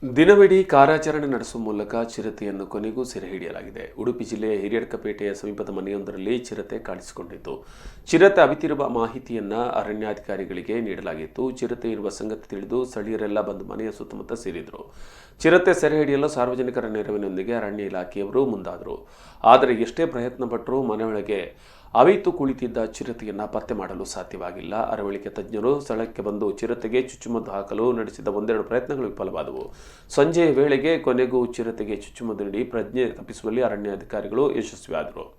ದಿನವಿಡೀ ಕಾರ್ಯಾಚರಣೆ ನಡೆಸುವ ಮೂಲಕ ಚಿರತೆಯನ್ನು ಕೊನೆಗೂ ಸೆರೆ ಹಿಡಿಯಲಾಗಿದೆ. ಉಡುಪಿ ಜಿಲ್ಲೆಯ ಹಿರಿಯಡ್ಕಪೇಟೆಯ ಸಮೀಪದ ಮನೆಯೊಂದರಲ್ಲಿ ಚಿರತೆ ಕಾಣಿಸಿಕೊಂಡಿತ್ತು. ಚಿರತೆ ಅವಿತಿರುವ ಮಾಹಿತಿಯನ್ನ ಅರಣ್ಯಾಧಿಕಾರಿಗಳಿಗೆ ನೀಡಲಾಗಿತ್ತು. ಚಿರತೆ ಇರುವ ಸಂಗತಿ ತಿಳಿದು ಸ್ಥಳೀಯರೆಲ್ಲ ಬಂದು ಮನೆಯ ಸುತ್ತಮುತ್ತ ಸೇರಿದರು. ಚಿರತೆ ಸೆರೆ ಹಿಡಿಯಲು ಸಾರ್ವಜನಿಕರ ನೆರವಿನೊಂದಿಗೆ ಅರಣ್ಯ ಇಲಾಖೆಯವರು ಮುಂದಾದರು. ಆದರೆ ಎಷ್ಟೇ ಪ್ರಯತ್ನ ಪಟ್ಟರೂ ಮನೆಯೊಳಗೆ ಅವಿತು ಕುಳಿತಿದ್ದ ಚಿರತೆಯನ್ನು ಪತ್ತೆ ಮಾಡಲು ಸಾಧ್ಯವಾಗಿಲ್ಲ. ಅರವಳಿಕೆ ತಜ್ಞರು ಸ್ಥಳಕ್ಕೆ ಬಂದು ಚಿರತೆಗೆ ಚುಚ್ಚುಮದ್ದು ಹಾಕಲು ನಡೆಸಿದ ಒಂದೆರಡು ಪ್ರಯತ್ನಗಳು ವಿಫಲವಾದವು. ಸಂಜೆಯ ವೇಳೆಗೆ ಕೊನೆಗೂ ಚಿರತೆಗೆ ಚುಚ್ಚುಮದ್ದು ನೀಡಿ ಪ್ರಜ್ಞೆ ತಪ್ಪಿಸುವಲ್ಲಿ ಅರಣ್ಯಾಧಿಕಾರಿಗಳು ಯಶಸ್ವಿಯಾದರು.